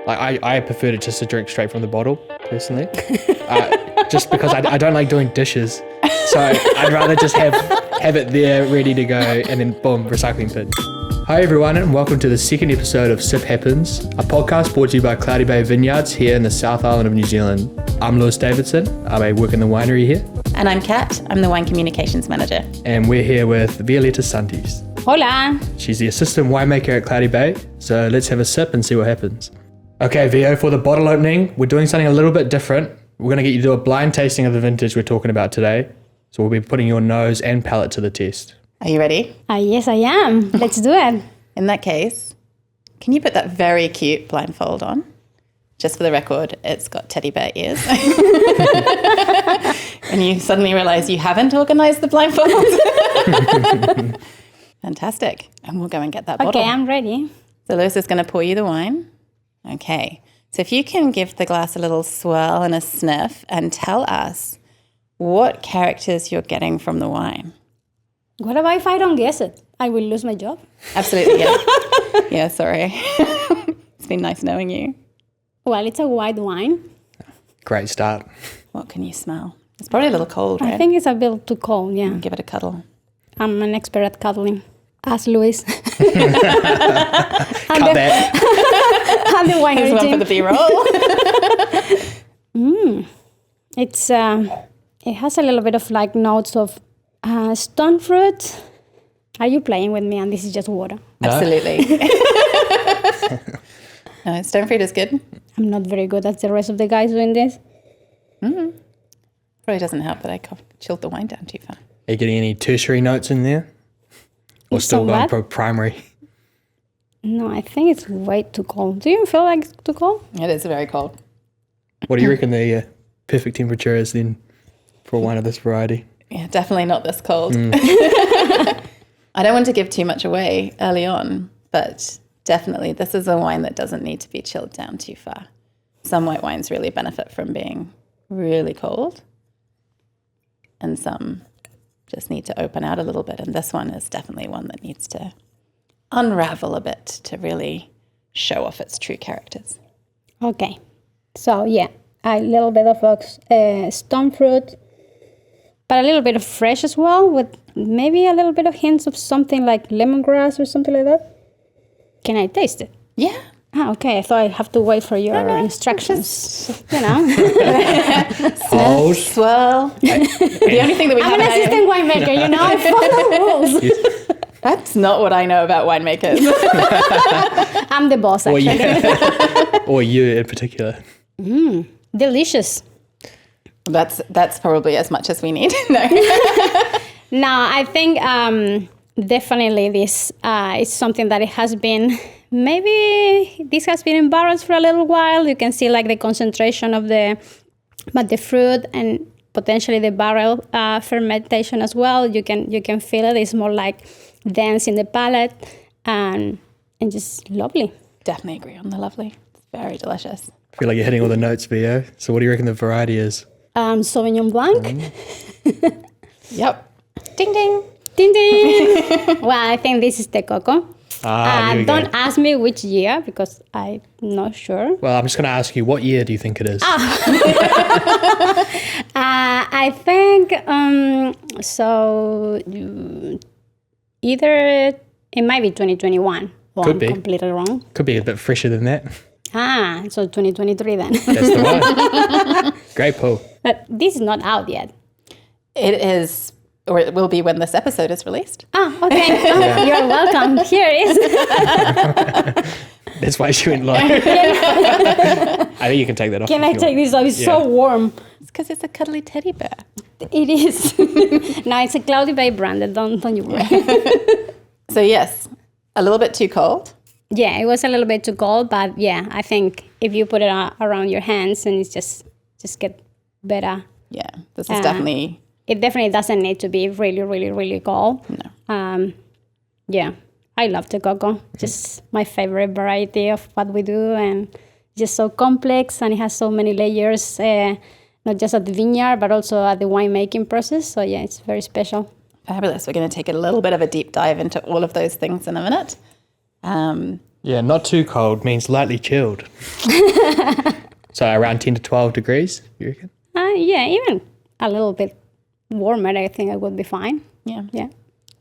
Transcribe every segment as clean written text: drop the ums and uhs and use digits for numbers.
Like I prefer to just to drink straight from the bottle, personally. Just because I don't like doing dishes. So I'd rather just have it there ready to go and then boom, recycling bin. Hi everyone and welcome to the second episode of Sip Happens, a podcast brought to you by Cloudy Bay Vineyards here in the South Island of New Zealand. I'm Lewis Davidson, I work in the winery here. And I'm Kat, I'm the Wine Communications Manager. And we're here with Violeta Santis. Hola! She's the assistant winemaker at Cloudy Bay, so let's have a sip and see what happens. Okay Vio, for the bottle opening, we're doing something a little bit different. We're going to get you to do a blind tasting of the vintage we're talking about today. So we'll be putting your nose and palate to the test. Are you ready? Yes, I am. Let's do it. In that case, can you put that very cute blindfold on? Just for the record, it's got teddy bear ears. And you suddenly realize you haven't organized the blindfold. Fantastic. And we'll go and get that bottle. Okay, I'm ready. So Lewis is going to pour you the wine. Okay. So if you can give the glass a little swirl and a sniff and tell us what characters you're getting from the wine. What about if I don't guess it? I will lose my job. Absolutely, yeah. Yeah, sorry. It's been nice knowing you. Well, it's a white wine. Great start. What can you smell? It's probably a little cold, right? I think it's a bit too cold, yeah. Give it a cuddle. I'm an expert at cuddling. Ask Louis. Cut that. I'm the wine Here's one for the B-roll. It has a little bit of like notes of stone fruit. Are you playing with me? And this is just water. No? Absolutely. No, stone fruit is good. I'm not very good at the rest of the guys doing this. Probably doesn't help that I chilled the wine down too far. Are you getting any tertiary notes in there? Or still going for primary? No, I think it's way too cold. Do you feel like it's too cold? It is very cold. What do you reckon the perfect temperature is then for wine of this variety? Yeah, definitely not this cold. I don't want to give too much away early on, but definitely this is a wine that doesn't need to be chilled down too far. Some white wines really benefit from being really cold, and some just need to open out a little bit. And this one is definitely one that needs to unravel a bit to really show off its true characters. Okay. So, yeah, a little bit of stone fruit, but a little bit of fresh as well, with maybe a little bit of hints of something like lemongrass or something like that. Can I taste it? Yeah. Okay. I thought I have to wait for your instructions. You know. Hold. Swirl. The only thing that we I'm an assistant winemaker, you know. I follow rules. That's not what I know about winemakers. I'm the boss, actually. Or you in particular. Delicious. That's probably as much as we need. No. No, I think definitely this is something that it has been, maybe this has been in barrels for a little while. You can see like the concentration of the fruit and potentially the barrel fermentation as well. You can feel it. It's more like dense in the palate and just lovely. Definitely agree on the lovely. It's very delicious. I feel like you're hitting all the notes, Vio. So what do you reckon the variety is? Sauvignon Blanc. Yep. Ding, ding. Ding, ding. Well, I think this is Te Koko. Don't ask me which year because I'm not sure. Well, I'm just going to ask you, what year do you think it is? I think either it might be 2021. Or Could I'm be. Completely wrong. Could be a bit fresher than that. So 2023 then. That's the one. Great pull. But this is not out yet. It is, or it will be when this episode is released. Okay. You're welcome. Here it is. That's why she went low. I think you can take that off. Can I take this off? It's so warm. It's because it's a cuddly teddy bear. It is. No, it's a Cloudy Bay branded. Don't you worry. So yes, a little bit too cold. Yeah, it was a little bit too cold, but yeah, I think if you put it around your hands and it's just get better. Yeah, this is definitely... It definitely doesn't need to be really, really, really cold. No. Yeah, I love Te Koko. Just my favorite variety of what we do, and just so complex, and it has so many layers, not just at the vineyard, but also at the winemaking process. So yeah, it's very special. Fabulous. We're going to take a little bit of a deep dive into all of those things in a minute. Yeah, not too cold means lightly chilled. So around 10 to 12 degrees, you reckon? Yeah, even a little bit warmer, I think it would be fine. Yeah. Yeah.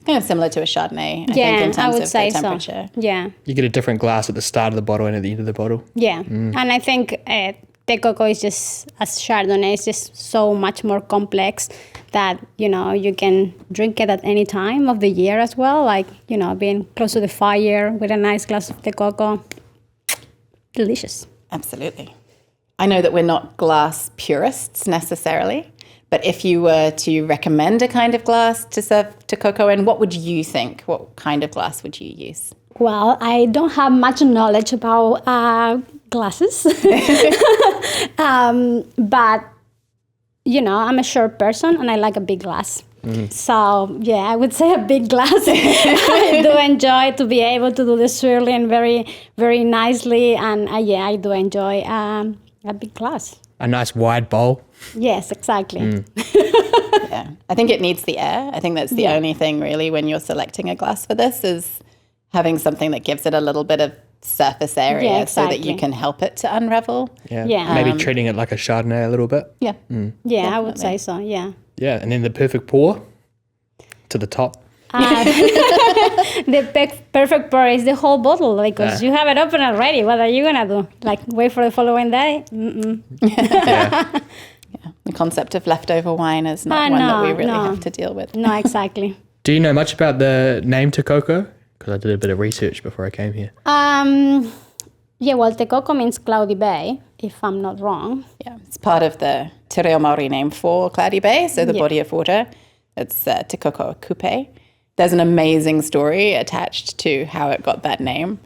Kind of similar to a Chardonnay, I think, Yeah, in I terms would of say the temperature. so. Yeah. You get a different glass at the start of the bottle and at the end of the bottle. Yeah. And I think Te Koko is just, as Chardonnay, is just so much more complex that, you can drink it at any time of the year as well. Like, being close to the fire with a nice glass of Te Koko. Delicious. Absolutely. I know that we're not glass purists necessarily, but if you were to recommend a kind of glass to serve Te Koko in, what would you think? What kind of glass would you use? Well, I don't have much knowledge about glasses. But, I'm a short person and I like a big glass. So, yeah, I would say a big glass. I do enjoy to be able to do the swirling very, very nicely. And, I do enjoy a big glass. A nice wide bowl. Yes, exactly. Yeah, I think it needs the air. I think that's the only thing really when you're selecting a glass for this is having something that gives it a little bit of surface area so that you can help it to unravel. Yeah. Maybe treating it like a Chardonnay a little bit. Yeah. Yeah, I would say so, yeah. Yeah, and then the perfect pour to the top. The perfect pour is the whole bottle because you have it open already. What are you going to do? Like wait for the following day? Yeah. The concept of leftover wine is not one that we really have to deal with. No, exactly. Do you know much about the name Te Koko? Because I did a bit of research before I came here. Yeah, well, Te Koko means Cloudy Bay, if I'm not wrong. Yeah, it's part of the Te Reo Māori name for Cloudy Bay, so the body of water. It's Te Koko Kupe. There's an amazing story attached to how it got that name,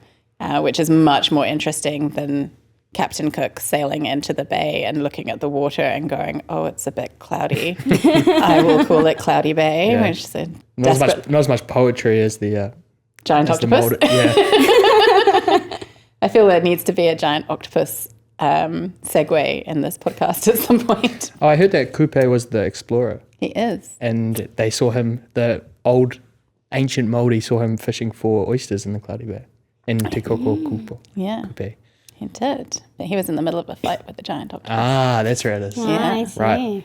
which is much more interesting than Captain Cook sailing into the bay and looking at the water and going, oh, it's a bit cloudy. I will call it Cloudy Bay, which is a not as much poetry as the giant octopus. I feel there needs to be a giant octopus segue in this podcast at some point. Oh, I heard that Kupe was the explorer. He is. And they saw him, the old ancient Māori saw him fishing for oysters in the Cloudy Bay. In Te Koko Kupo. Yeah, Kupe. he did. But he was in the middle of a fight with the giant octopus. Ah, that's where it is. Yeah. I see. Right.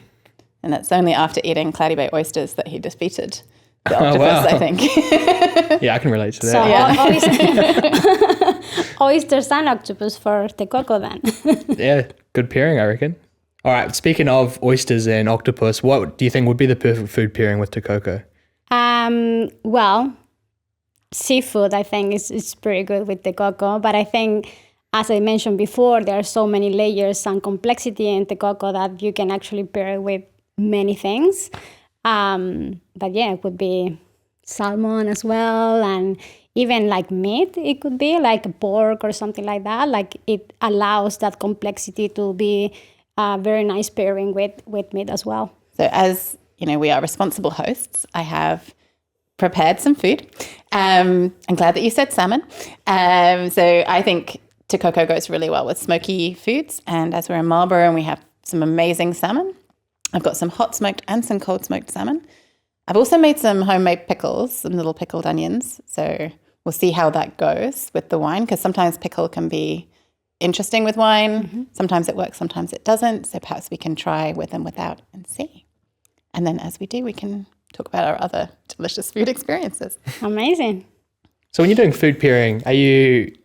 And it's only after eating Cloudy Bay oysters that he defeated the octopus, I think. Yeah, I can relate to that. So oysters and octopus for Te Koko then. Yeah, good pairing, I reckon. All right, speaking of oysters and octopus, what do you think would be the perfect food pairing with Te Koko? Well, seafood, I think, is pretty good with Te Koko. But I think, as I mentioned before, there are so many layers and complexity in Te Koko that you can actually pair it with many things. But yeah, it would be salmon as well, and even like meat, it could be like pork or something like that. Like it allows that complexity to be a very nice pairing with meat as well. So as you know, we are responsible hosts. I have prepared some food. I'm glad that you said salmon. So I think Te Koko goes really well with smoky foods. And as we're in Marlborough and we have some amazing salmon, I've got some hot smoked and some cold smoked salmon. I've also made some homemade pickles, some little pickled onions. So we'll see how that goes with the wine, because sometimes pickle can be interesting with wine. Mm-hmm. Sometimes it works, sometimes it doesn't. So perhaps we can try with and without and see. And then as we do, we can talk about our other delicious food experiences. Amazing. So when you're doing food pairing, are you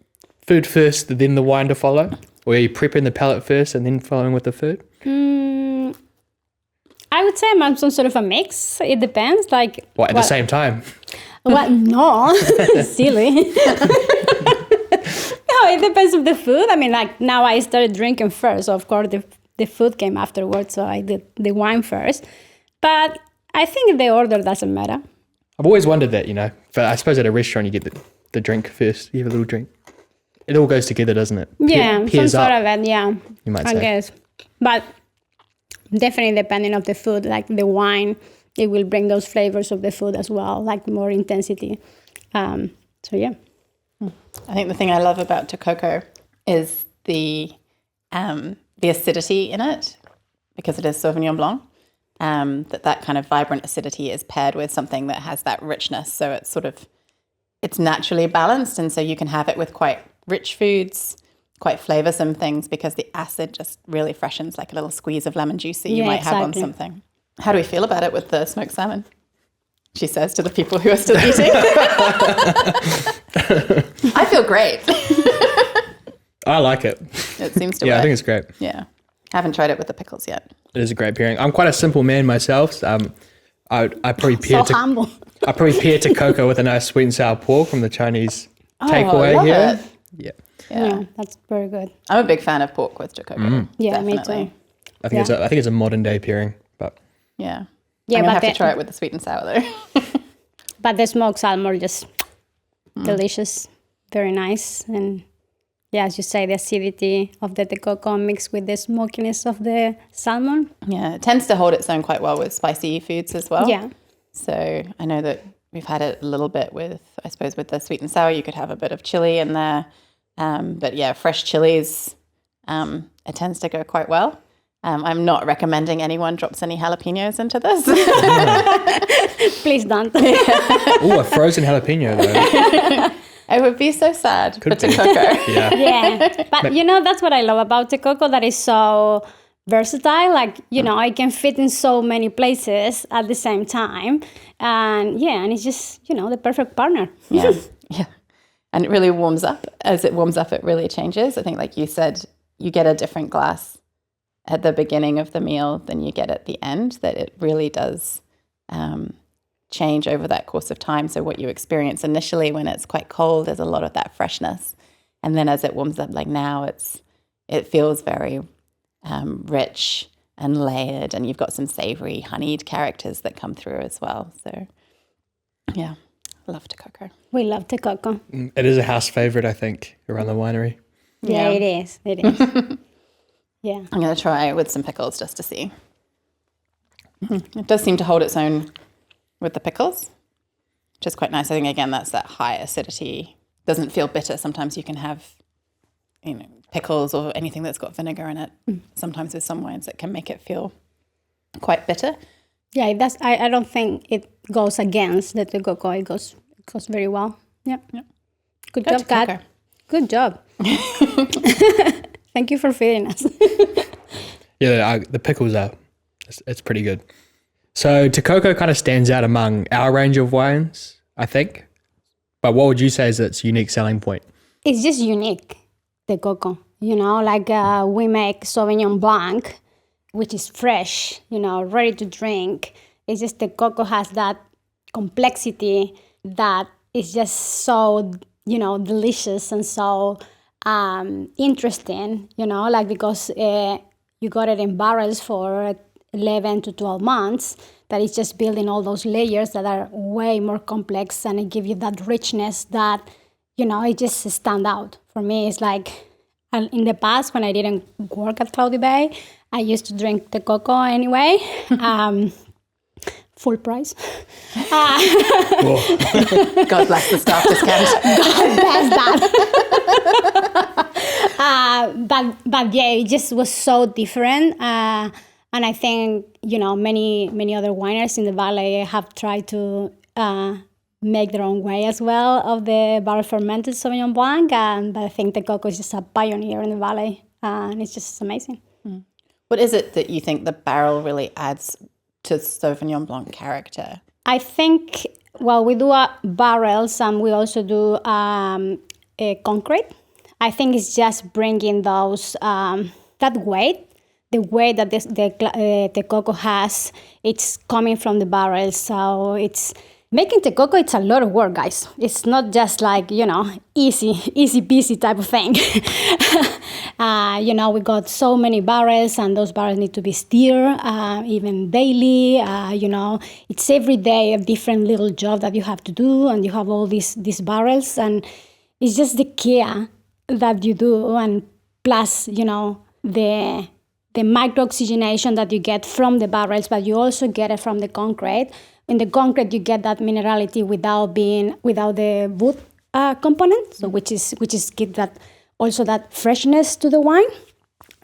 food first, then the wine to follow? Or are you prepping the palate first and then following with the food? I would say I'm some sort of a mix. It depends. Like What, at the same time? What? No, silly. No, it depends on the food. I mean, like now I started drinking first. So of course the food came afterwards. So I did the wine first. But I think the order doesn't matter. I've always wondered that, but I suppose at a restaurant you get the drink first. You have a little drink. It all goes together, doesn't it? Yeah, some sort of it, yeah. You might say. I guess. But definitely depending on the food, like the wine, it will bring those flavors of the food as well, like more intensity. So yeah. I think the thing I love about Te Koko is the acidity in it, because it is Sauvignon Blanc. That kind of vibrant acidity is paired with something that has that richness. So it's naturally balanced. And so you can have it with quite rich foods, quite flavoursome things, because the acid just really freshens, like a little squeeze of lemon juice that you might have on something. How do we feel about it with the smoked salmon? She says to the people who are still eating. I feel great. I like it. It seems to work. Yeah, I think it's great. Yeah. Haven't tried it with the pickles yet. It is a great pairing. I'm quite a simple man myself. So, I probably pair So humble. I probably pair Te Koko with a nice sweet and sour pork from the Chinese takeaway love here. it. Yeah, that's very good. I'm a big fan of pork with Te Koko. Yeah, Definitely. me too. I think it's a modern day pairing, but Yeah. Yeah, I'm but gonna have to try it with the sweet and sour though. But the smoked salmon just delicious, very nice, and yeah, as you say, the acidity of the Te Koko mixed with the smokiness of the salmon. Yeah, it tends to hold its own quite well with spicy foods as well. Yeah, So I know that we've had it a little bit with, I suppose, with the sweet and sour, you could have a bit of chili in there. But yeah, fresh chilies, it tends to go quite well. I'm not recommending anyone drops any jalapenos into this. please don't. a frozen jalapeno though. It would be so sad Could for Te be. Koko. Yeah. Yeah, but you know, that's what I love about Te Koko, that is so versatile. Like, you know, it can fit in so many places at the same time. And yeah, and it's just, you know, the perfect partner. Yeah, yeah. And it really warms up. As it warms up, it really changes. I think, like you said, you get a different glass at the beginning of the meal than you get at the end, that it really does change over that course of time. So what you experience initially when it's quite cold, there's a lot of that freshness. And then as it warms up, like now, it feels very rich and layered, and you've got some savory, honeyed characters that come through as well. So yeah, love Te Koko. We love Te Koko. It is a house favorite, I think, around the winery. Yeah, it is. It is. Yeah. I'm going to try with some pickles just to see. It does seem to hold its own with the pickles, which is quite nice. I think, again, that's that high acidity. Doesn't feel bitter. Sometimes you can have, you know, pickles or anything that's got vinegar in it. Sometimes with some wines that can make it feel quite bitter. Yeah, it does. I don't think it goes against the Te Koko. It goes very well. Yeah. Good Go job, Te Kat. Koko. Good job. Thank you for feeding us. Yeah, the pickles it's pretty good. So Te Koko kind of stands out among our range of wines, I think. But what would you say is its unique selling point? It's just unique, Te Koko. You know, like we make Sauvignon Blanc, which is fresh, you know, ready to drink. It's just Te Koko has that complexity that is just so, you know, delicious and so interesting, you know, like because you got it in barrels for 11 to 12 months, that it's just building all those layers that are way more complex, and it gives you that richness that, you know, it just stand out. For me, it's like, in the past when I didn't work at Cloudy Bay, I used to drink Te Koko anyway, full price. God bless the staff discount. God bless that. But yeah, it just was so different. And I think, you know, many other wineries in the valley have tried to make their own way as well of the barrel fermented Sauvignon Blanc. But I think Te Koko is just a pioneer in the valley, and it's just amazing. What is it that you think the barrel really adds to Sauvignon Blanc character? I think, well, we do barrels, and we also do concrete. I think it's just bringing those that weight. The way that the Te Koko has, it's coming from the barrel. So it's making Te Koko, it's a lot of work, guys. It's not just like, you know, easy peasy type of thing. You know, we got so many barrels, and those barrels need to be stirred even daily. You know, it's every day a different little job that you have to do, and you have all these barrels, and it's just the care that you do, and plus, you know, the micro-oxygenation that you get from the barrels, but you also get it from the concrete. In the concrete, you get that minerality without the wood component, so which is give that also that freshness to the wine.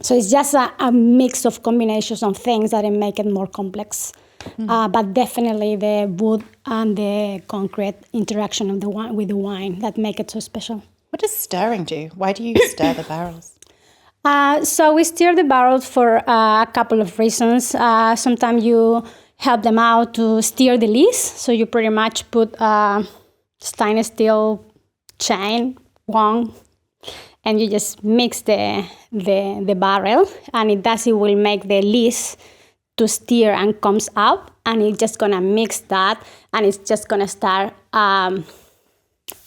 So it's just a mix of combinations of things that make it more complex. But definitely the wood and the concrete interaction of the wine with the wine that make it so special. What does stirring do? Why do you stir the barrels? So we stir the barrels for a couple of reasons. Sometimes you help them out to stir the lees. So you pretty much put a stainless steel chain, one, and you just mix the barrel, and it will make the lees to stir and comes out, and it's just gonna mix that, and it's just gonna start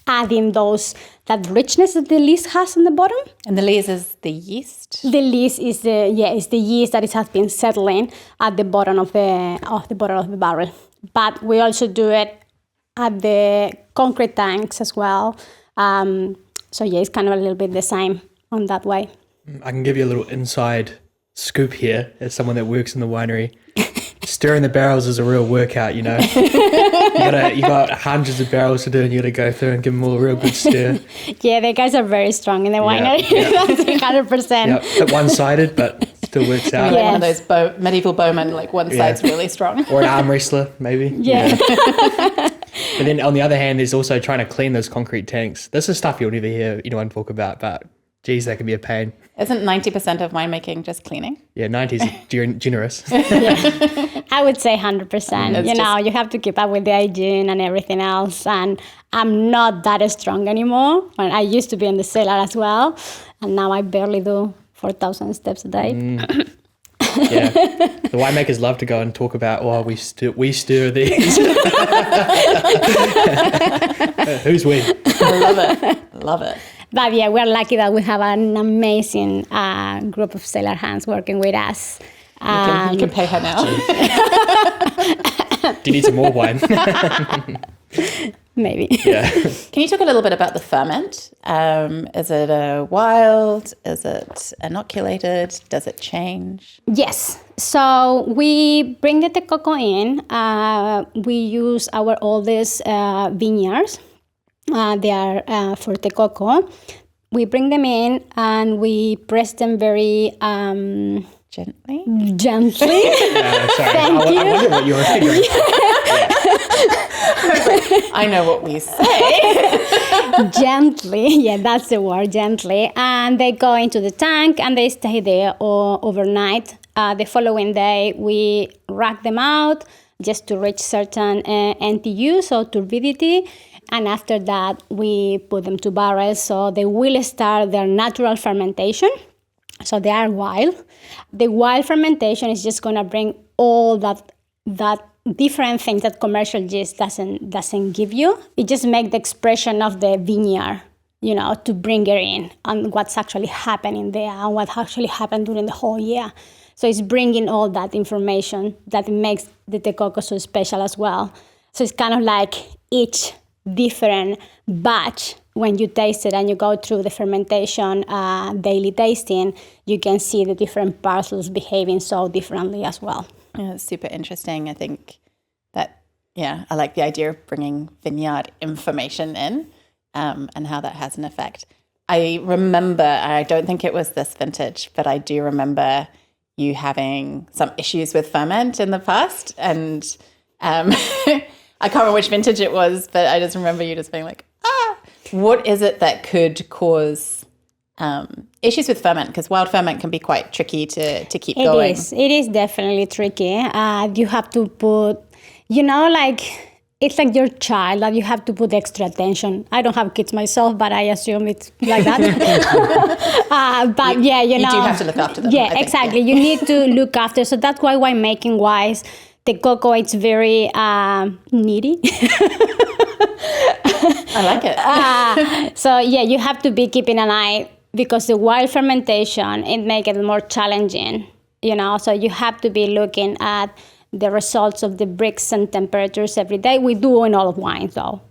adding that richness that the lees has on the bottom. And the lees is the yeast? The lees is the yeast that has been settling at the bottom of the barrel. But we also do it at the concrete tanks as well. So it's kind of a little bit the same on that way. I can give you a little inside scoop here as someone that works in the winery. Stirring the barrels is a real workout, you know. You got hundreds of barrels to do, and you got to go through and give them all a real good stir. Yeah, the guys are very strong in the winery. That's 100%. Yeah, bit one-sided, but still works out. Like one of those medieval bowmen, like one side's really strong. Or an arm wrestler, maybe. Yeah. But then on the other hand, there's also trying to clean those concrete tanks. This is stuff you'll never hear anyone talk about, but geez, that can be a pain. Isn't 90% of winemaking just cleaning? Yeah, 90 is generous. I would say 100%. You have to keep up with the hygiene and everything else. And I'm not that strong anymore. When I used to be in the cellar as well. And now I barely do 4,000 steps a day. Yeah. The winemakers love to go and talk about, we stir these. Who's we? Love it. But yeah, we're lucky that we have an amazing group of cellar hands working with us. You can pay her now. Do you need some more wine? Maybe. Yeah. Can you talk a little bit about the ferment? Is it a wild? Is it inoculated? Does it change? Yes. So we bring the Te Koko in. We use our oldest vineyards. They are for Te Koko. We bring them in and we press them very Gently. Sorry. I wonder what you were figuring. I know what we say. Gently. Yeah, that's the word, gently. And they go into the tank and they stay there overnight. The following day, we rack them out just to reach certain NTU, so turbidity. And after that, we put them to barrels, so they will start their natural fermentation. So they are wild. The wild fermentation is just gonna bring all that different things that commercial yeast doesn't give you. It just makes the expression of the vineyard, to bring it in and what's actually happening there and what actually happened during the whole year. So it's bringing all that information that makes the Te Koko so special as well. So it's kind of like each different batch. When you taste it and you go through the fermentation daily tasting, you can see the different parcels behaving so differently as well. Yeah, it's super interesting. I think that, I like the idea of bringing vineyard information in and how that has an effect. I remember, I don't think it was this vintage, but I do remember you having some issues with ferment in the past. And I can't remember which vintage it was, but I just remember you just being like, what is it that could cause issues with ferment? Because wild ferment can be quite tricky to keep going. It is definitely tricky. You have to put, it's like your child that you have to put extra attention. I don't have kids myself, but I assume it's like that. But you do have to look after them. Yeah, exactly. You need to look after. So that's why winemaking wise, Te Koko, it's very needy. I like it. So you have to be keeping an eye because the wild fermentation, it makes it more challenging, so you have to be looking at the results of the bricks and temperatures every day. We do in all of wine though,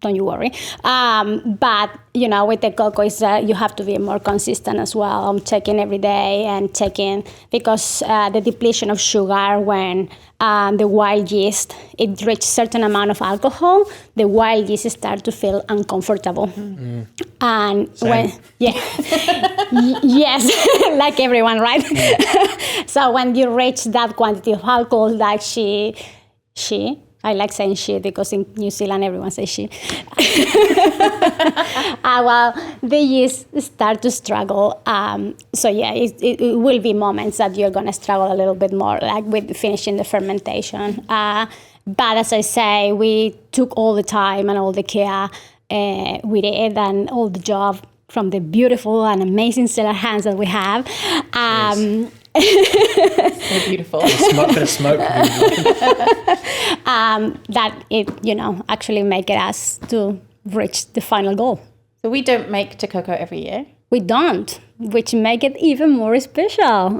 don't you worry. But, with the Koko, you have to be more consistent as well. I'm checking every day and checking because the depletion of sugar when the wild yeast, it reaches certain amount of alcohol, the wild yeast start to feel uncomfortable. Mm-hmm. And Same. Yes, like everyone, right? So when you reach that quantity of alcohol, like she I like saying she because in New Zealand everyone says she. Well, the yeast start to struggle. So yeah, it will be moments that you're gonna struggle a little bit more, like with finishing the fermentation. But as I say, we took all the time and all the care with it and all the job from the beautiful and amazing cellar hands that we have. So beautiful. The smoke. That it, actually make it us to reach the final goal. So we don't make Te Koko every year. We don't, which make it even more special.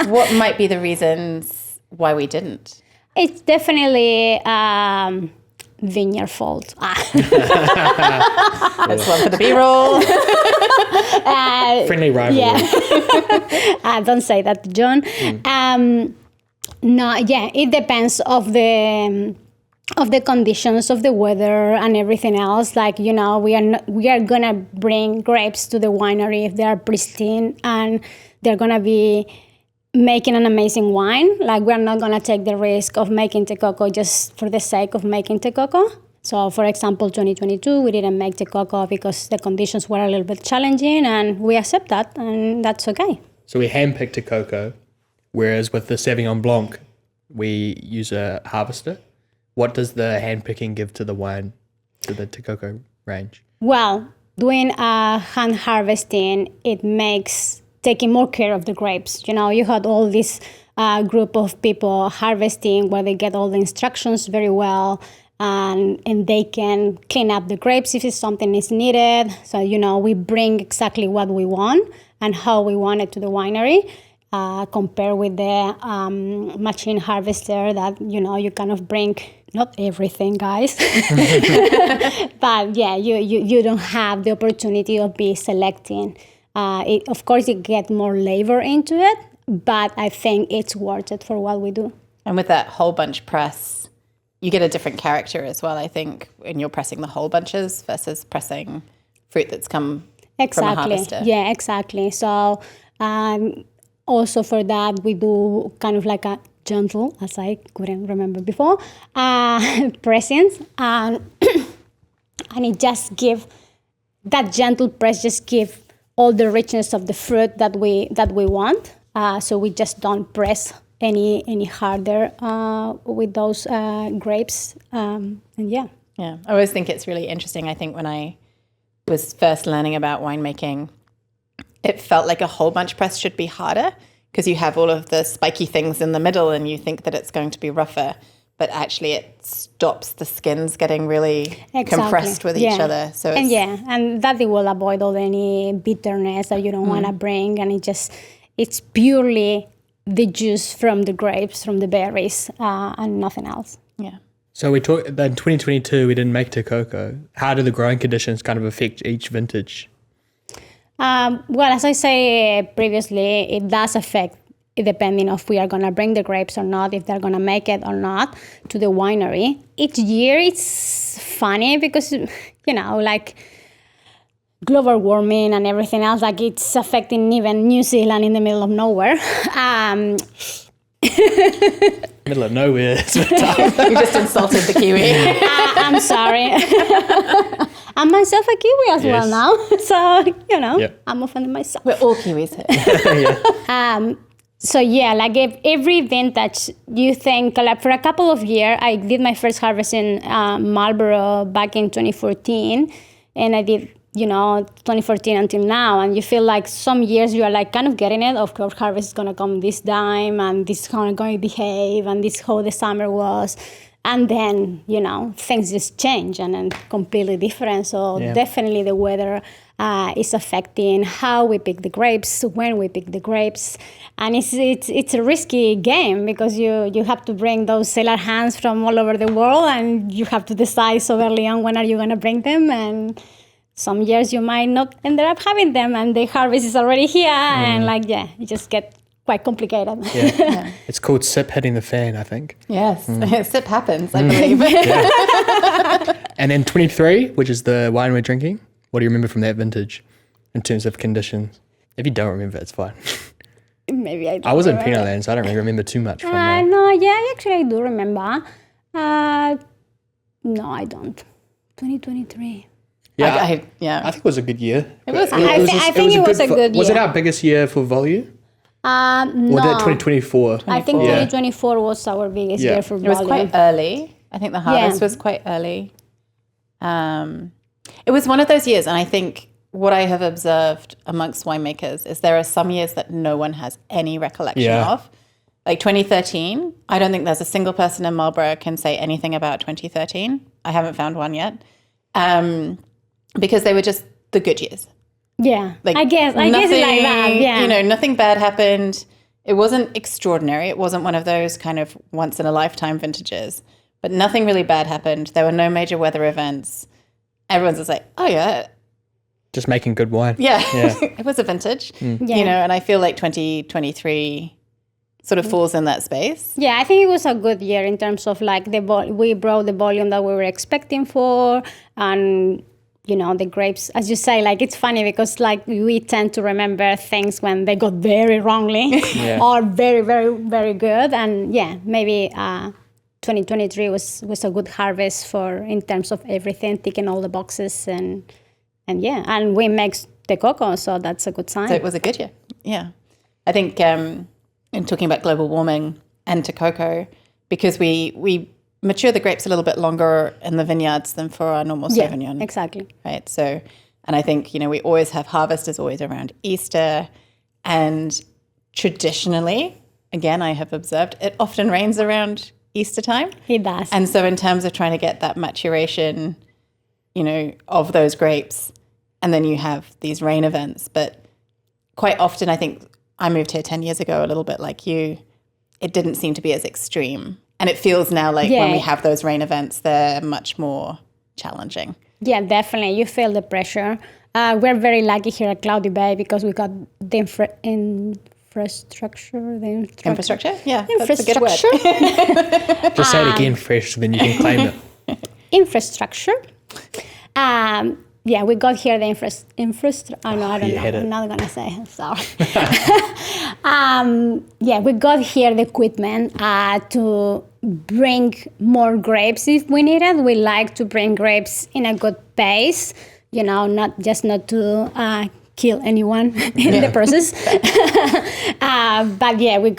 What might be the reasons why we didn't? It's definitely vineyard fault. That's one for the B-roll. Friendly rivalry. Yeah. Don't say that to John. No, yeah, it depends of the conditions of the weather and everything else. Like, we are gonna bring grapes to the winery if they are pristine and they're gonna be making an amazing wine. Like, we're not gonna take the risk of making Te Koko just for the sake of making Te Koko. So, for example, 2022, we didn't make Te Koko because the conditions were a little bit challenging, and we accept that, and that's okay. So we handpicked Te Koko, whereas with the Sauvignon Blanc, we use a harvester. What does the handpicking give to the wine, to the Te Koko range? Well, doing hand harvesting, it makes taking more care of the grapes. You had all this group of people harvesting where they get all the instructions very well, and they can clean up the grapes if it's something is needed. So, we bring exactly what we want and how we want it to the winery, compared with the machine harvester that, you kind of bring, not everything, guys. But yeah, you don't have the opportunity of be selecting. Of course, you get more labor into it, but I think it's worth it for what we do. And with that whole bunch press, you get a different character as well, I think, when you're pressing the whole bunches versus pressing fruit that's come from a harvester. Yeah, exactly. So also for that, we do kind of like a gentle, as I couldn't remember before, pressings. And it just that gentle press just give all the richness of the fruit that we want. So we just don't press any harder with those grapes. And yeah. Yeah, I always think it's really interesting. I think when I was first learning about winemaking, it felt like a whole bunch press should be harder because you have all of the spiky things in the middle and you think that it's going to be rougher, but actually it stops the skins getting really compressed with each other. So and that it will avoid all any bitterness that you don't want to bring, and it's purely the juice from the grapes, from the berries, and nothing else. Yeah. So we talked in 2022 we didn't make Te Koko. How do the growing conditions kind of affect each vintage? Well, as I say previously, it does affect it depending if we are going to bring the grapes or not, if they're going to make it or not to the winery. Each year it's funny because, like global warming and everything else, like it's affecting even New Zealand in the middle of nowhere. Middle of nowhere. You just insulted the Kiwi. I'm sorry. I'm myself a Kiwi as well now. So, I'm offending myself. We're all Kiwis here. So yeah, like if every vintage, you think, like for a couple of years, I did my first harvest in Marlborough back in 2014, and I did 2014 until now, and you feel like some years you are like kind of getting it. Of course, harvest is gonna come this time, and this is going to behave, and this how the summer was, and then things just change and then completely different. So definitely the weather is affecting how we pick the grapes, when we pick the grapes, and it's a risky game because you have to bring those cellar hands from all over the world, and you have to decide so early on when are you gonna bring them. And some years you might not end up having them, and the harvest is already here, and it just get quite complicated. Yeah. It's called sip hitting the fan, I think. Yes, sip happens, I believe. And then 23, which is the wine we're drinking. What do you remember from that vintage in terms of conditions? If you don't remember, it's fine. Maybe I don't I was in remember. Pinot Land, so I don't really remember too much from that. No, actually I do remember. No, I don't. 2023. Yeah, I I think it was a good year. It was. I think it was a good Was it year. our biggest year for volume? No. Or did 2024? I think Yeah. 2024 was our biggest Yeah. year for It was volume. quite early. I think the harvest Yeah. was quite early. It was one of those years, and I think what I have observed amongst winemakers is there are some years that no one has any recollection Yeah. of. Like 2013, I don't think there's a single person in Marlborough can say anything about 2013. I haven't found one yet. Because they were just the good years. Yeah, Like I guess it's like that. Yeah, You know, nothing bad happened. It wasn't extraordinary. It wasn't one of those kind of once in a lifetime vintages, but nothing really bad happened. There were no major weather events. Everyone's just like, oh yeah, Just making good wine. yeah, Yeah. it was a vintage, Yeah. you know, and I feel like 2023 sort of falls in that space. Yeah, I think it was a good year in terms of like we brought the volume that we were expecting for, and you know the grapes, as you say, like it's funny because like we tend to remember things when they got very wrongly Yeah. or very very very good, and yeah, maybe 2023 was a good harvest for in terms of everything, ticking all the boxes, and yeah, and we make Te Koko, so that's a good sign. So it was a good year. Yeah. I think in talking about global warming and Te Koko, because we mature the grapes a little bit longer in the vineyards than for our normal yeah, Sauvignon. exactly. Right. So, and I think, you know, we always have harvest is always around Easter. And traditionally, again, I have observed it often rains around Easter time. It does. And so in terms of trying to get that maturation, you know, of those grapes, and then you have these rain events. But quite often, I think I moved here 10 years ago, a little bit like you, it didn't seem to be as extreme. And it feels now like when we have those rain events, they're much more challenging. Yeah, definitely. You feel the pressure. We're very lucky here at Cloudy Bay because we got the infrastructure. Infrastructure? Yeah, Infrastructure. that's a good word. Just say it again fresh so then you can claim it. Infrastructure. Yeah, we got here the infrastructure. Oh, no, I don't you know. had it. I'm not going to say. I'm sorry. Yeah, we got here the equipment to bring more grapes if we need it. We like to bring grapes in a good pace, you know, not to kill anyone in the process. But yeah, we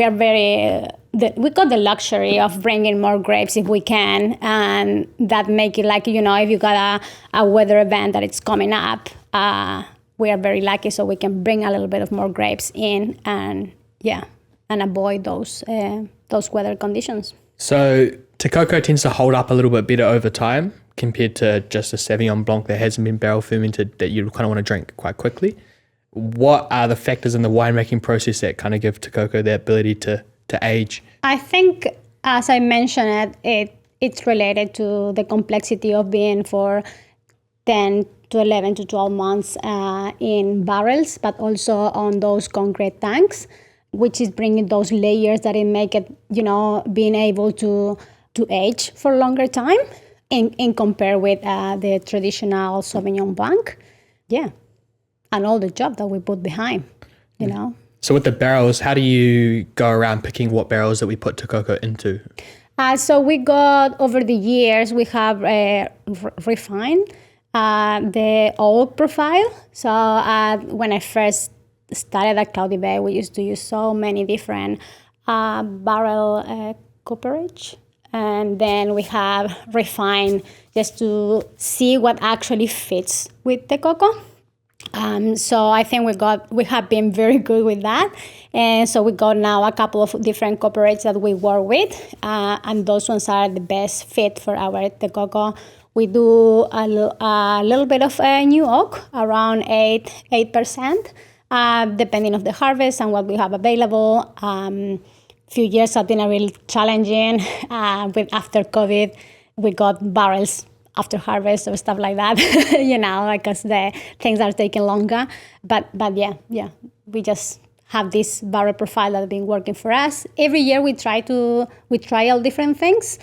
are very... we got the luxury of bringing more grapes if we can, and that make it like, you know, if you got a weather event that it's coming up, we are very lucky, so we can bring a little bit of more grapes in, and avoid those weather conditions. So Te Koko tends to hold up a little bit better over time compared to just a Sauvignon Blanc that hasn't been barrel fermented that you kind of want to drink quite quickly. What are the factors in the winemaking process that kind of give Te Koko the ability to age? I think, as I mentioned, it's related to the complexity of being for 10 to 11 to 12 months in barrels, but also on those concrete tanks, which is bringing those layers that it make it, you know, being able to age for a longer time in compare with the traditional Sauvignon Blanc. Yeah. And all the job that we put behind, you know. So with the barrels, how do you go around picking what barrels that we put Te Koko into? So we got, over the years, we have refined the oak profile. So when I first started at Cloudy Bay, we used to use so many different barrel cooperage. And then we have refined just to see what actually fits with Te Koko. So I think we have been very good with that. And so we got now a couple of different cooperates that we work with. And those ones are the best fit for our Te Koko. We do a little bit of new oak, around 8%, depending on the harvest and what we have available. Few years have been a real challenging. With after COVID, we got barrels after harvest or stuff like that, you know, because the things are taking longer. But yeah, we just have this barrel profile that has been working for us. Every year we try all different things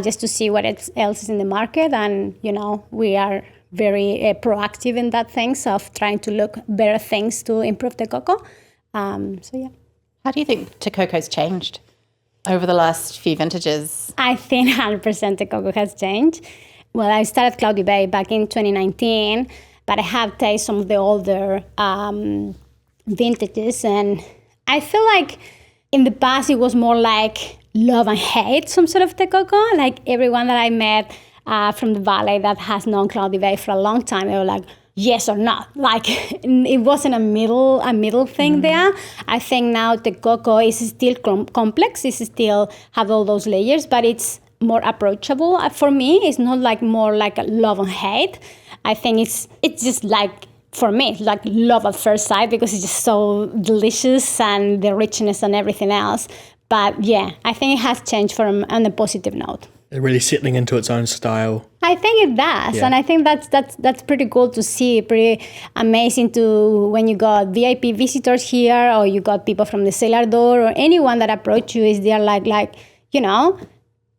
just to see what else is in the market. And, you know, we are very proactive in that things of trying to look better things to improve Te Koko. So yeah. How do you think Te Koko's changed over the last few vintages? I think 100% Te Koko has changed. Well, I started Cloudy Bay back in 2019, but I have tasted some of the older vintages, and I feel like in the past it was more like love and hate, some sort of Te Koko. Like everyone that I met from the valley that has known Cloudy Bay for a long time, they were like, yes or no. Like it wasn't a middle thing there. I think now Te Koko is still complex. It's still have all those layers, but it's more approachable. For me, it's not like more like a love and hate. I think it's just like, for me, it's like love at first sight because it's just so delicious and the richness and everything else. But yeah, I think it has changed on a positive note. Really settling into its own style. I think it does, and I think that's pretty cool to see. Pretty amazing to when you got VIP visitors here, or you got people from the cellar door, or anyone that approach you is they're like you know,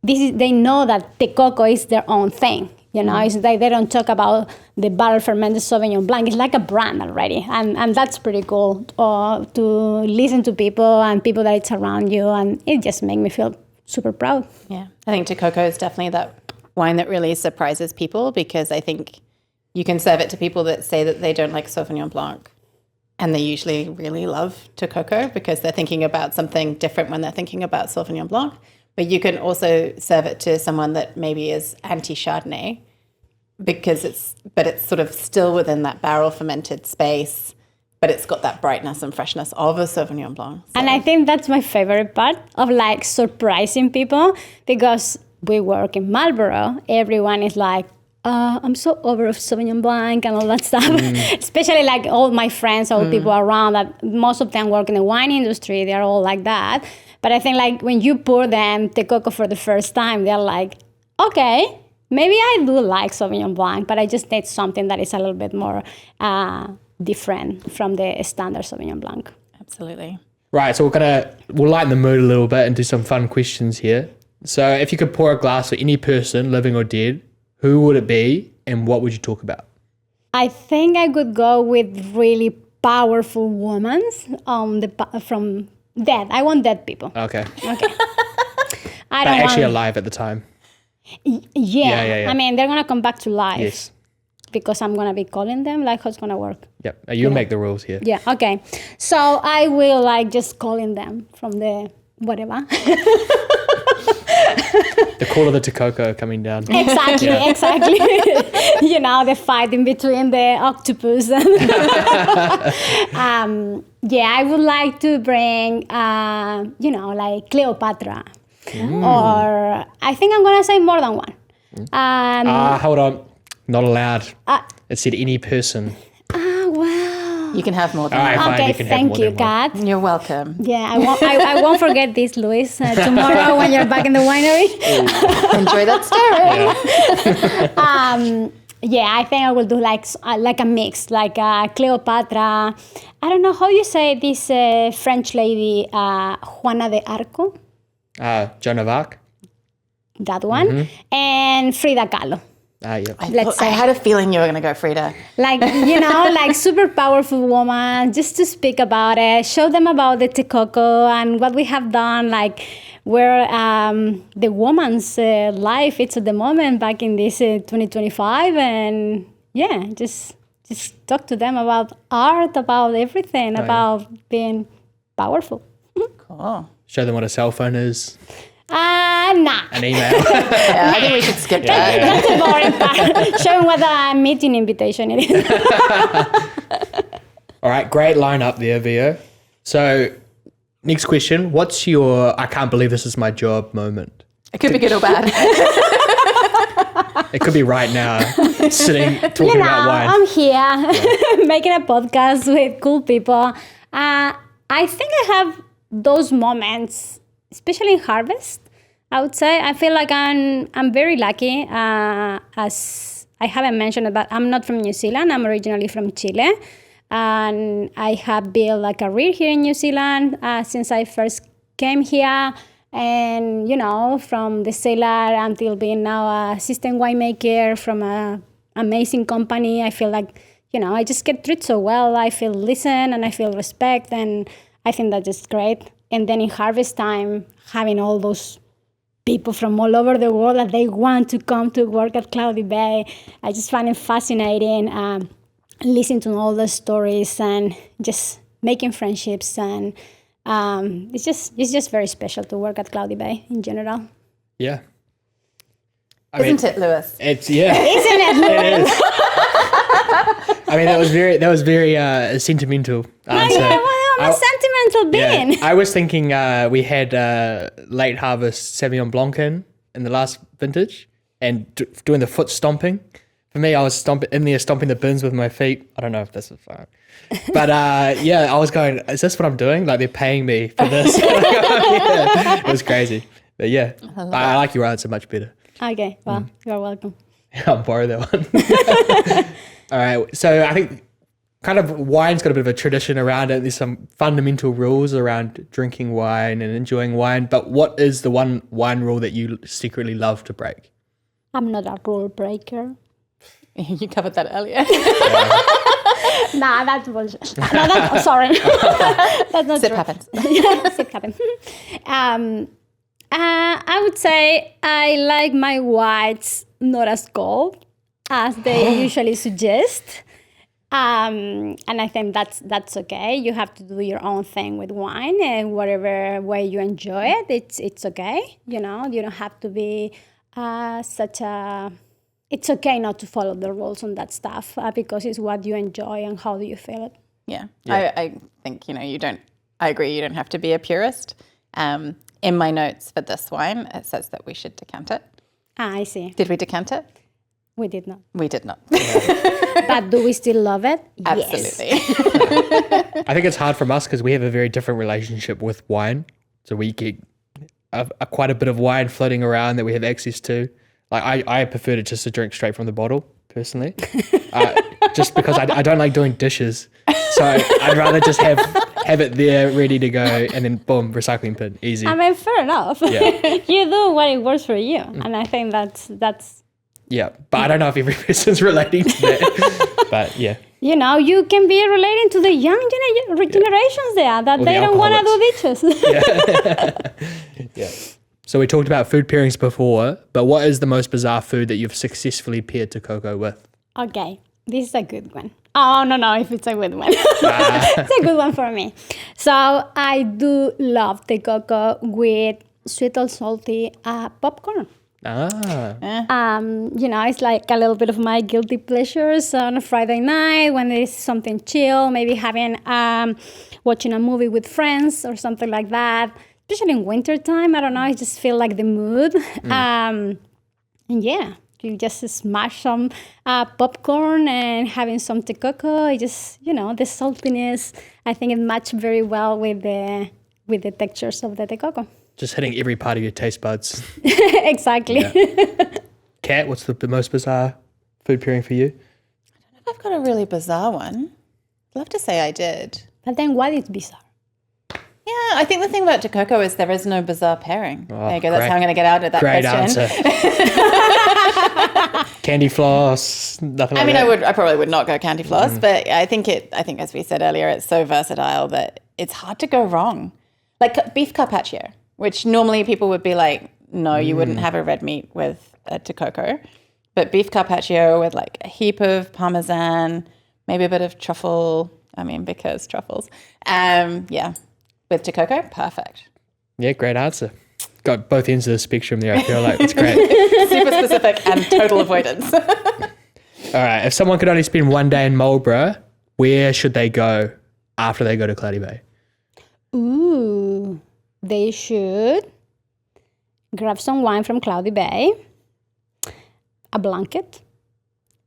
they know that Te Koko is their own thing. You know, it's like they don't talk about the barrel fermented Sauvignon Blanc. It's like a brand already, and that's pretty cool to listen to people and people that it's around you, and it just makes me feel super proud. Yeah, I think Te Koko is definitely that wine that really surprises people, because I think you can serve it to people that say that they don't like Sauvignon Blanc, and they usually really love Te Koko because they're thinking about something different when they're thinking about Sauvignon Blanc. But you can also serve it to someone that maybe is anti-Chardonnay, because it's sort of still within that barrel fermented space, but it's got that brightness and freshness of a Sauvignon Blanc. So. And I think that's my favorite part of like surprising people, because we work in Marlborough. Everyone is like, I'm so over of Sauvignon Blanc and all that stuff. Especially like all my friends, all people around, that most of them work in the wine industry. They're all like that. But I think like when you pour them Te Koko for the first time, they're like, okay, maybe I do like Sauvignon Blanc, but I just need something that is a little bit more different from the standard Sauvignon Blanc. Absolutely. Right, so we'll lighten the mood a little bit and do some fun questions here. So if you could pour a glass for any person, living or dead, who would it be and what would you talk about? I think I could go with really powerful women from dead. I want dead people. Okay. I But don't actually want... alive at the time. Yeah. I mean, they're going to come back to life. Yes. Because I'm going to be calling them. Like, how's it going to work? Yep. You'll make the rules here. Yeah, okay. So I will like just calling them from the whatever. The call of the Te Koko coming down. Exactly. You know, the fight in between the octopus. I would like to bring, like Cleopatra. Or I think I'm going to say more than one. Hold on. Not allowed. It said any person. Wow. You can have more than All right, that. fine. Okay, You can have thank more you, than one. Kat. You're welcome. Yeah, I won't forget this, Luis. Tomorrow when you're back in the winery. Enjoy that story. I think I will do like a mix, like Cleopatra. I don't know how you say this French lady, Juana de Arco. Joan of Arc. That one. And Frida Kahlo. Yep. Let's I say. had a feeling you were going to go Frida. Like, like super powerful woman, just to speak about it, show them about the Te Koko and what we have done, like where the woman's life is at the moment back in this 2025. And just talk to them about art, about everything, about being powerful. Cool. Show them what a cell phone is. Nah. An email. Yeah, I think we should skip that. That's a boring part. Show them what a meeting invitation it is. All right, great lineup there, Vio. So, next question. What's your I can't believe this is my job moment? It could be good or bad. It could be right now, sitting, talking about wine. I'm here making a podcast with cool people. I think I have those moments, especially in harvest. I would say I feel like I'm very lucky. As I haven't mentioned it, but I'm not from New Zealand. I'm originally from Chile, and I have built a career here in New Zealand since I first came here. And from the cellar until being now an assistant winemaker from an amazing company, I feel like I just get treated so well. I feel listened and I feel respect, and I think that's just great. And then in harvest time, having all those people from all over the world that they want to come to work at Cloudy Bay. I just find it fascinating, listening to all the stories and just making friendships. And it's just very special to work at Cloudy Bay in general. Yeah. Isn't it, Lewis? It's yeah. Isn't it, Lewis? It is. I mean, that was very sentimental answer. Yeah, well, I'm a sentimental being. Yeah, I was thinking we had late harvest Sauvignon Blanc in the last vintage and doing the foot stomping. For me, I was stomping the bins with my feet. I don't know if this is fine. But yeah, I was going, is this what I'm doing? Like they're paying me for this. Yeah, it was crazy. But yeah, I like your answer much better. Okay, well, you're welcome. I'll borrow that one. All right. So I think kind of wine's got a bit of a tradition around it. There's some fundamental rules around drinking wine and enjoying wine. But what is the one wine rule that you secretly love to break? I'm not a rule breaker. You covered that earlier. Nah, that's bullshit. No, sorry. That's not Sip true. happens. Yeah, sip happens. I would say I like my whites not as cold as they usually suggest. And I think that's okay. You have to do your own thing with wine, and whatever way you enjoy it, it's okay. You know, you don't have to be it's okay not to follow the rules on that stuff because it's what you enjoy and how do you feel it. Yeah. I think, I agree, you don't have to be a purist. In my notes for this wine, it says that we should decant it. I see. Did we decant it? We did not. We did not. But do we still love it? Absolutely. Yes. I think it's hard from us because we have a very different relationship with wine. So we get quite a bit of wine floating around that we have access to. Like I prefer to just to drink straight from the bottle, personally, just because I don't like doing dishes. So I'd rather just have it there ready to go and then boom, recycling bin, easy. I mean, fair enough. Yeah. You do what it works for you. And I think that's Yeah, but I don't know if every person's relating to that. But yeah. you know, you can be relating to the young generations there that Or they the don't want to do alcoholics. dishes. Yeah. So we talked about food pairings before, but what is the most bizarre food that you've successfully paired Te Koko with? Okay, this is a good one. Oh, no, if it's a good one. It's a good one for me. So I do love Te Koko with sweet or salty popcorn. You know, it's like a little bit of my guilty pleasures on a Friday night when there's something chill, maybe watching a movie with friends or something like that. Especially in winter time, I don't know, I just feel like the mood. And yeah, you just smash some popcorn and having some Te Koko. It just, you know, the saltiness, I think it matched very well with the textures of the Te Koko. Just hitting every part of your taste buds. Exactly. Yeah. Kat, what's the most bizarre food pairing for you? I don't know if I've got a really bizarre one. I'd love to say I did. But then what is bizarre? Yeah, I think the thing about Te Koko is there is no bizarre pairing. Oh, there you go. That's how I'm going to get out of that Great question. answer. Candy floss, nothing like that. I mean, I probably would not go candy floss, but I think as we said earlier, it's so versatile that it's hard to go wrong. Like beef carpaccio, which normally people would be like, no, you wouldn't have a red meat with a Te Koko. But beef carpaccio with like a heap of parmesan, maybe a bit of truffle. I mean, because truffles. Yeah. With Te Koko, perfect. Yeah, great answer. Got both ends of the spectrum there, I feel like. It's great. Super specific and total avoidance. All right. If someone could only spend one day in Marlborough, where should they go after they go to Cloudy Bay? Ooh, they should grab some wine from Cloudy Bay, a blanket,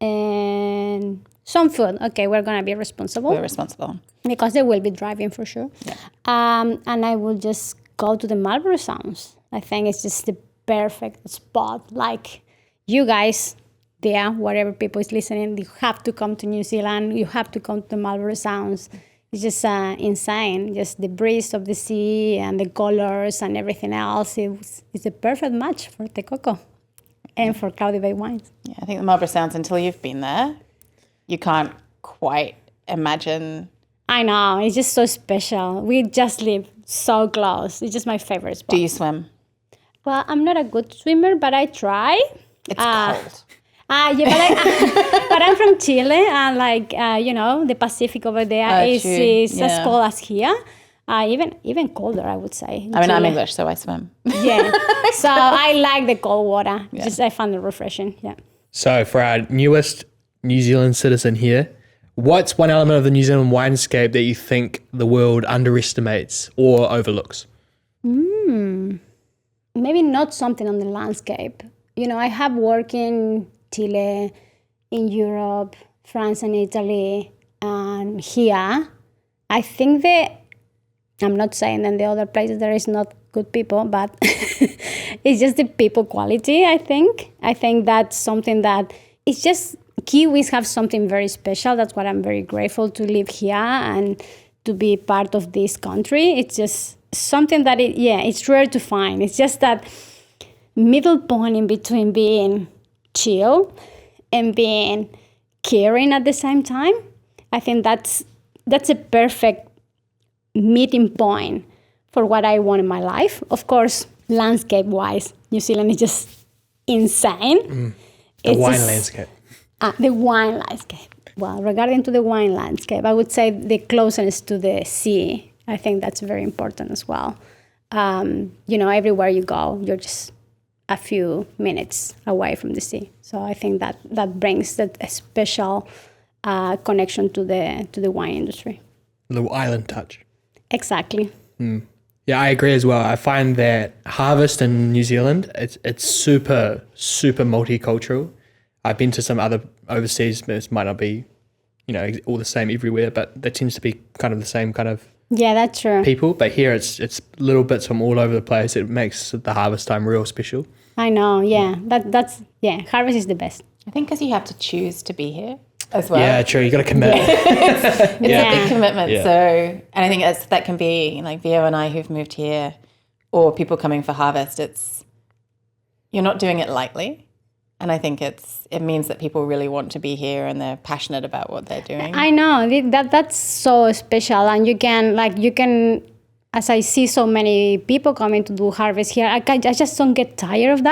and some food. Okay, we're going to be responsible. We're responsible. Because they will be driving for sure. Yeah. And I will just go to the Marlborough Sounds. I think it's just the perfect spot. Like you guys there, wherever people is listening, you have to come to New Zealand. You have to come to the Marlborough Sounds. It's just insane. Just the breeze of the sea and the colors and everything else. It's a perfect match for Te Koko and for Cloudy Bay wines. Yeah, I think the Marlborough Sounds, until you've been there, you can't quite imagine. I know, it's just so special. We just live so close. It's just my favorite spot. Do you swim? Well, I'm not a good swimmer, but I try. It's cold. But I'm from Chile, and the Pacific over there is as cold as here. Even colder, I would say. I mean, I'm English, so I swim. Yeah. So I like the cold water. Yeah. I find it refreshing. Yeah. So for our newest New Zealand citizen here, what's one element of the New Zealand winescape that you think the world underestimates or overlooks? Maybe not something on the landscape. I have worked in Chile, in Europe, France and Italy, and here. I think I'm not saying that the other places there is not good people, but it's just the people quality, I think. I think that's something that it's just Kiwis have something very special. That's what I'm very grateful to live here and to be part of this country. It's just something that it's rare to find. It's just that middle point in between being chill and being caring at the same time. I think that's a perfect meeting point for what I want in my life. Of course, landscape-wise, New Zealand is just insane. The wine landscape. The wine landscape. Well, regarding to the wine landscape, I would say the closeness to the sea. I think that's very important as well. Everywhere you go, you're just a few minutes away from the sea. So I think that brings that special connection to the wine industry. The island touch. Exactly. Yeah, I agree as well. I find that harvest in New Zealand, it's super, super multicultural. I've been to some other overseas, but it might not be, all the same everywhere, but there tends to be kind of the same kind of that's true. people. But here it's little bits from all over the place. It makes the harvest time real special. I know, yeah. That's harvest is the best. I think because you have to choose to be here as well. Yeah, true. You got to commit. It's a big commitment. Yeah. So, and I think that can be like Vio and I who've moved here, or people coming for harvest. You're not doing it lightly, and I think it means that people really want to be here and they're passionate about what they're doing. I know that's so special, and you can. As I see so many people coming to do harvest here, I just don't get tired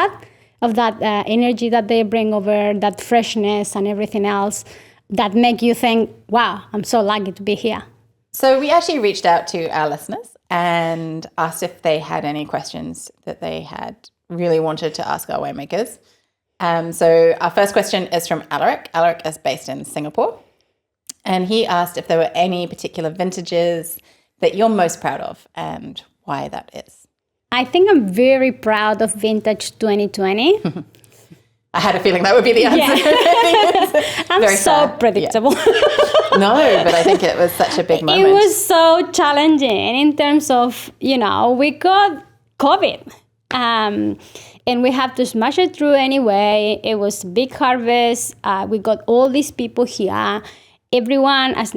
of that energy that they bring over, that freshness and everything else that make you think, wow, I'm so lucky to be here. So we actually reached out to our listeners and asked if they had any questions that they had really wanted to ask our winemakers. So our first question is from Alaric. Alaric is based in Singapore. And he asked if there were any particular vintages that you're most proud of and why that is. I think I'm very proud of vintage 2020. I had a feeling that would be the answer. Yeah. I'm very so sad. Predictable. Yeah. No, but I think it was such a big moment. It was so challenging in terms of, we got COVID. And we have to smash it through anyway. It was a big harvest. We got all these people here. Everyone, as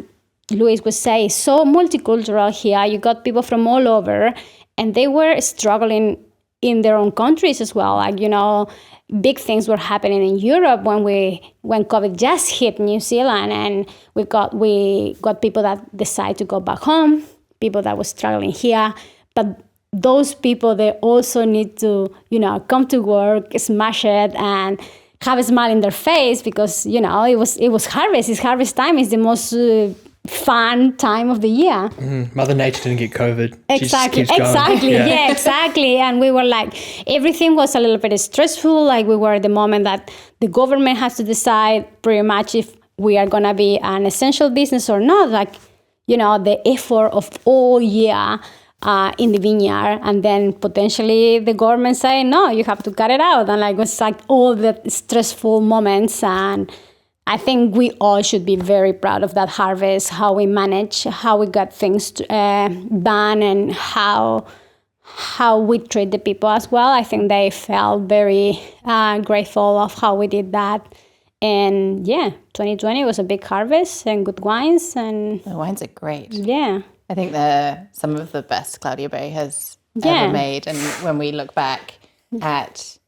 Luis was saying, so multicultural here. You got people from all over, and they were struggling in their own countries as well. Big things were happening in Europe when COVID just hit New Zealand, and we got people that decide to go back home, people that were struggling here, but those people, they also need to, come to work, smash it, and have a smile in their face because, it was harvest. It's harvest time. It's the most fun time of the year. Mother Nature didn't get COVID. Exactly. Yeah. Exactly. And we were everything was a little bit stressful. We were at the moment that the government has to decide pretty much if we are going to be an essential business or not. The effort of all year in the vineyard, and then potentially the government say, no, you have to cut it out. And it was all the stressful moments. And I think we all should be very proud of that harvest, how we manage, how we got things done, and how we treat the people as well. I think they felt very grateful of how we did that. And 2020 was a big harvest and good wines. And the wines are great. Yeah. I think they're some of the best Cloudy Bay has ever made. And when we look back at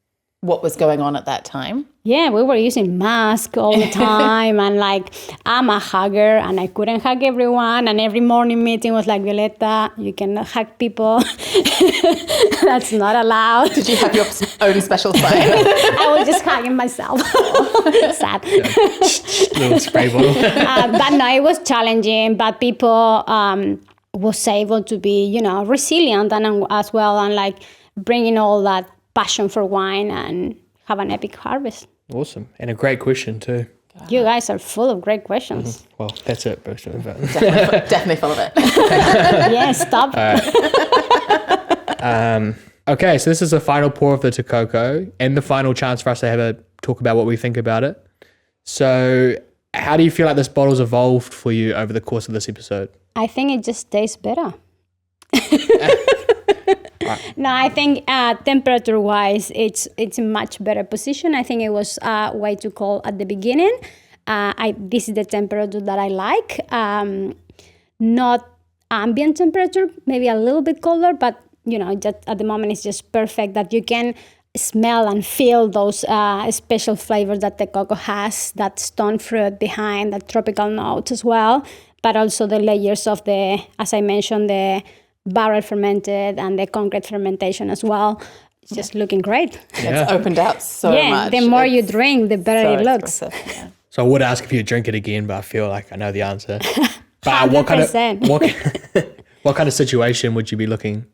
what was going on at that time? Yeah, we were using masks all the time. And like, I'm a hugger and I couldn't hug everyone. And every morning meeting was like, Violeta, you cannot hug people. That's not allowed. Did you have your own special sign? I was just hugging myself. Sad. Little spray bottle. But no, it was challenging. But people was able to be, you know, resilient and as well. And like bringing all that passion for wine and have an epic harvest. Awesome. And a great question too. You guys are full of great questions. Well, that's it. Definitely full of it. Yeah, stop. Okay, so this is the final pour of the Te Koko and the final chance for us to have a talk about what we think about it. So how do you feel like this bottle's evolved for you over the course of this episode? I think it just tastes better. No, I think temperature-wise, it's a much better position. I think it was way too cold at the beginning. This is the temperature that I like. Not ambient temperature, maybe a little bit colder, but you know, just at the moment it's just perfect that you can smell and feel those special flavors that the cocoa has, that stone fruit behind, that tropical notes as well, but also the layers of the, as I mentioned, the barrel fermented and the concrete fermentation as well. It's just looking great. It's opened out so much. The more you drink, the better it looks. Yeah. So I would ask if you drink it again, but I feel like I know the answer. But 100%. what kind of situation would you be looking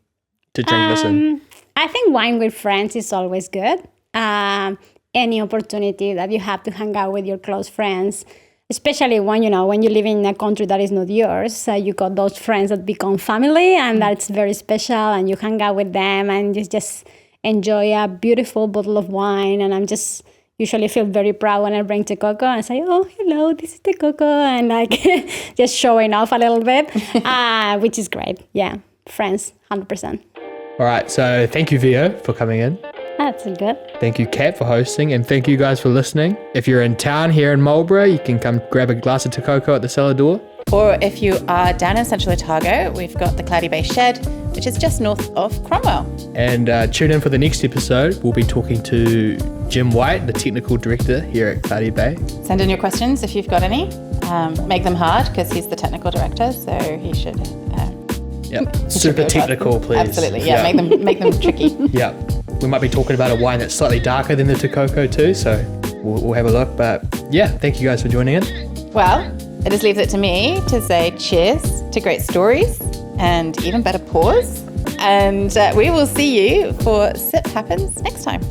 to drink this in? I think wine with friends is always good. Any opportunity that you have to hang out with your close friends, especially when you live in a country that is not yours, you got those friends that become family, and that's very special. And you hang out with them, and you just enjoy a beautiful bottle of wine. And I'm just usually feel very proud when I bring Te Koko and say, "Oh, hello, this is Te Koko," and like just showing off a little bit, which is great. Yeah, friends, 100%. All right, so thank you, Vio, for coming in. That's good. Thank you, Kat, for hosting, and thank you guys for listening. If you're in town here in Marlborough, you can come grab a glass of Te Koko at the cellar door. Or if you are down in Central Otago, we've got the Cloudy Bay Shed, which is just north of Cromwell. And tune in for the next episode. We'll be talking to Jim White, the technical director here at Cloudy Bay. Send in your questions if you've got any. Make them hard because he's the technical director, so he should. Super technical, please. Absolutely, yeah. Make them tricky. Yeah. We might be talking about a wine that's slightly darker than the Te Koko too, so we'll have a look. But yeah, thank you guys for joining in. Well, it just leaves it to me to say cheers to great stories and even better pours. And we will see you for Sip Happens next time.